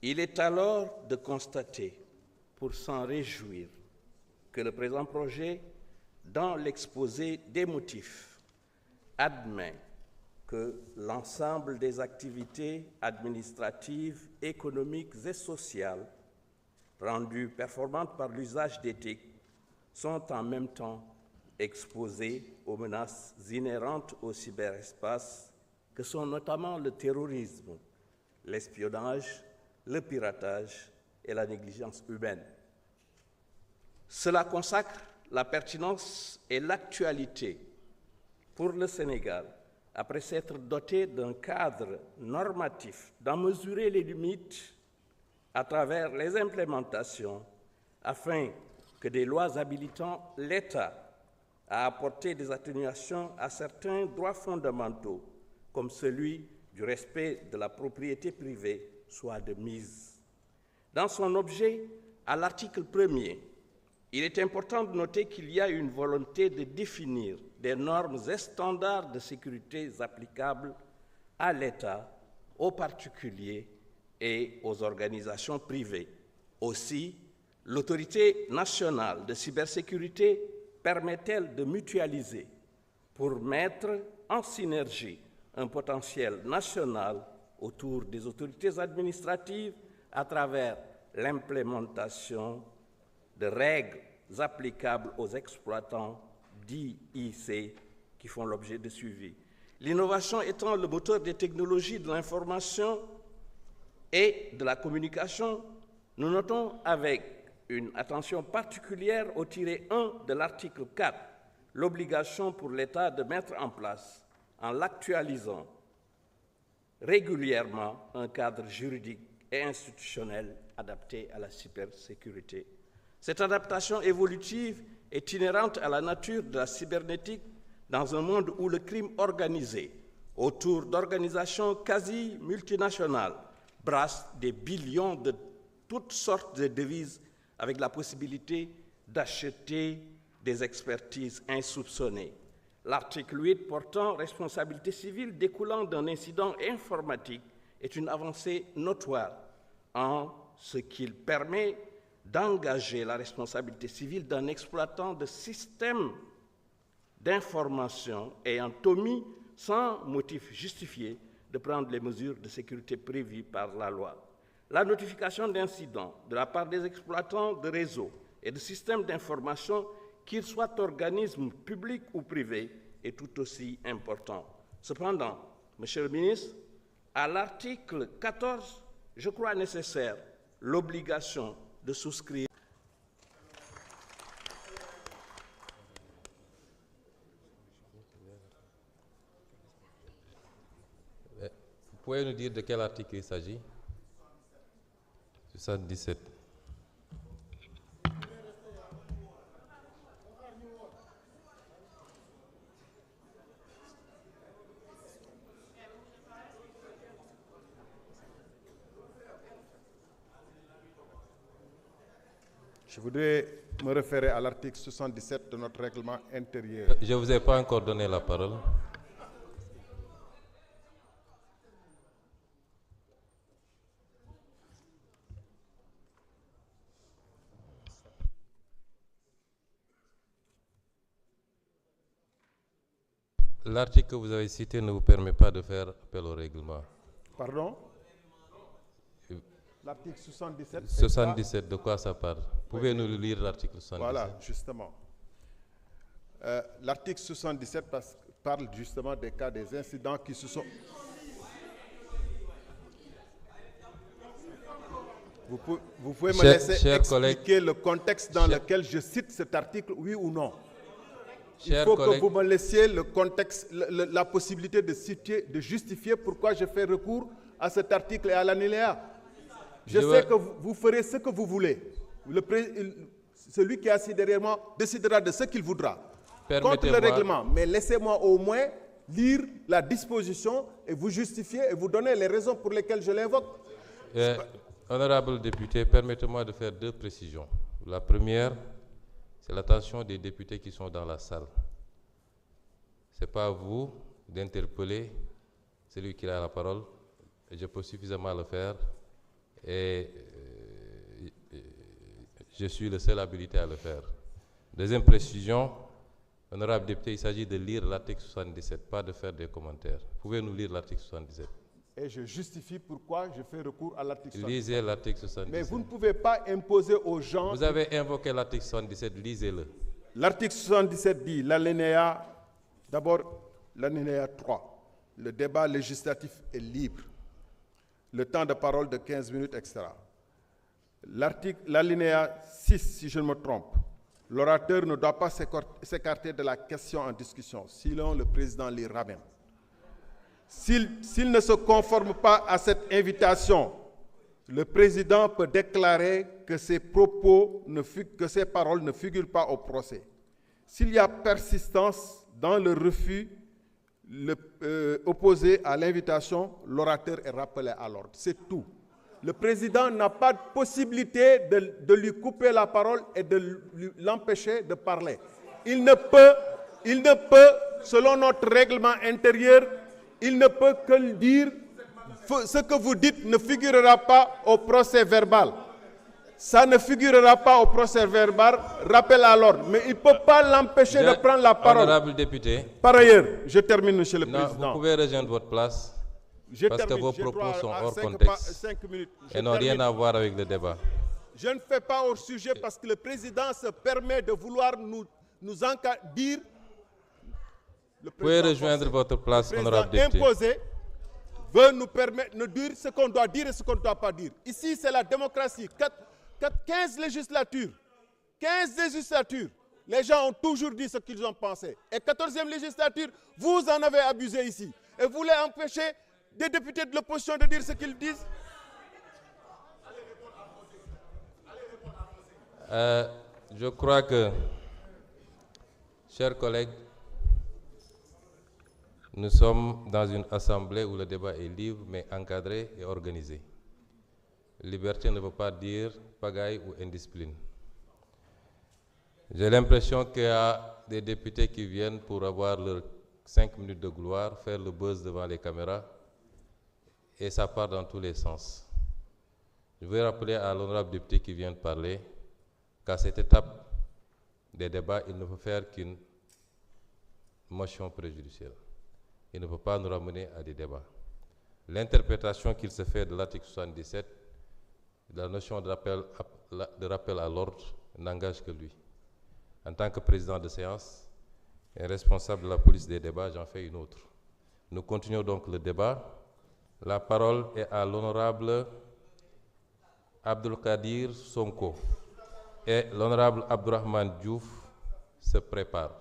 Il est alors de constater, pour s'en réjouir, que le présent projet, dans l'exposé des motifs, admet que l'ensemble des activités administratives, économiques et sociales rendues performantes par l'usage d'éthique sont en même temps exposées aux menaces inhérentes au cyberespace, que sont notamment le terrorisme, l'espionnage, le piratage et la négligence humaine. Cela consacre la pertinence et l'actualité pour le Sénégal, après s'être doté d'un cadre normatif, d'en mesurer les limites à travers les implémentations, afin que des lois habilitant l'État à apporter des atténuations à certains droits fondamentaux, comme celui du respect de la propriété privée, soient de mise. Dans son objet, à l'article 1er, il est important de noter qu'il y a une volonté de définir des normes et standards de sécurité applicables à l'État, aux particuliers et aux organisations privées. Aussi, l'autorité nationale de cybersécurité permet-elle de mutualiser pour mettre en synergie un potentiel national autour des autorités administratives à travers l'implémentation de règles applicables aux exploitants d'IC qui font l'objet de suivi. L'innovation étant le moteur des technologies de l'information et de la communication, nous notons avec une attention particulière au tiret 1 de l'article 4 l'obligation pour l'État de mettre en place, en l'actualisant régulièrement, un cadre juridique et institutionnel adapté à la cybersécurité. Cette adaptation évolutive est inhérente à la nature de la cybernétique dans un monde où le crime organisé, autour d'organisations quasi multinationales, brasse des billions de toutes sortes de devises avec la possibilité d'acheter des expertises insoupçonnées. L'article 8 portant responsabilité civile découlant d'un incident informatique est une avancée notoire en ce qu'il permet d'engager la responsabilité civile d'un exploitant de systèmes d'information ayant omis, sans motif justifié, de prendre les mesures de sécurité prévues par la loi. La notification d'incidents de la part des exploitants de réseaux et de systèmes d'information, qu'ils soient organismes publics ou privés, est tout aussi important. Cependant, Monsieur le ministre, à l'article 14, je crois nécessaire l'obligation de souscrire. Vous pouvez nous dire de quel article il s'agit? 77. Je voudrais me référer à l'article 77 de notre règlement intérieur. Je ne vous ai pas encore donné la parole. L'article que vous avez cité ne vous permet pas de faire appel au règlement. Pardon? L'article 77. 77, de quoi ça parle? Pouvez-nous lire l'article 77? Voilà, justement. L'article 77 parle justement des cas des incidents qui se sont... Vous pouvez me laisser expliquer le contexte dans lequel je cite cet article, oui ou non? Il faut que vous me laissiez le contexte, la possibilité de citer, de justifier pourquoi je fais recours à cet article et à l'alinéa. Je sais que vous ferez ce que vous voulez. Celui qui est assis derrière moi décidera de ce qu'il voudra contre le règlement. Mais laissez-moi au moins lire la disposition et vous justifier et vous donner les raisons pour lesquelles je l'invoque. Honorable député, permettez-moi de faire deux précisions. La première, c'est l'attention des députés qui sont dans la salle. Ce n'est pas à vous d'interpeller celui qui a la parole, et je peux suffisamment le faire, Et je suis le seul habilité à le faire. Deuxième précision, honorable député, il s'agit de lire l'article 77, pas de faire des commentaires. Pouvez-nous lire l'article 77? Et je justifie pourquoi je fais recours à l'article 77. Lisez l'article 77. Mais vous ne pouvez pas imposer aux gens... Vous avez invoqué l'article 77, lisez-le. L'article 77 dit, l'alinéa, d'abord l'alinéa 3, le débat législatif est libre. Le temps de parole de 15 minutes, etc. L'alinéa 6, si je ne me trompe, l'orateur ne doit pas s'écarter de la question en discussion, sinon le président l'y ramène. S'il ne se conforme pas à cette invitation, le président peut déclarer que ses paroles ne figurent pas au procès. S'il y a persistance dans le refus opposé à l'invitation, l'orateur est rappelé à l'ordre. C'est tout. Le président n'a pas de possibilité de lui couper la parole et de l'empêcher de parler. Il ne peut, selon notre règlement intérieur, il ne peut que dire ce que vous dites ne figurera pas au procès verbal. Ça ne figurera pas au procès verbal, rappel à l'ordre. Mais il ne peut pas l'empêcher de prendre la parole. Honorable député. Par ailleurs, je termine, Monsieur le Président. Vous pouvez rejoindre votre place parce que vos propos sont hors contexte et n'ont rien à voir avec le débat. Je ne fais pas hors sujet parce que le Président se permet de vouloir nous dire... Vous pouvez rejoindre votre place, honorable député. Imposé veut nous permettre de dire ce qu'on doit dire et ce qu'on ne doit pas dire. Ici, c'est la démocratie. 15 législatures, les gens ont toujours dit ce qu'ils ont pensé. Et 14e législature, vous en avez abusé ici. Et vous voulez empêcher des députés de l'opposition de dire ce qu'ils disent? Je crois que, chers collègues, nous sommes dans une assemblée où le débat est libre, mais encadré et organisé. Liberté ne veut pas dire pagaille ou indiscipline. J'ai l'impression qu'il y a des députés qui viennent pour avoir leurs 5 minutes de gloire, faire le buzz devant les caméras, et ça part dans tous les sens. Je veux rappeler à l'honorable député qui vient de parler qu'à cette étape des débats, il ne peut faire qu'une motion préjudicielle. Il ne peut pas nous ramener à des débats. L'interprétation qu'il se fait de l'article 77, de la notion de rappel à l'ordre, n'engage que lui. En tant que président de séance et responsable de la police des débats, j'en fais une autre. Nous continuons donc le débat. La parole est à l'honorable Abdulkadir Sonko. Et l'honorable Abdourahmane Diouf se prépare.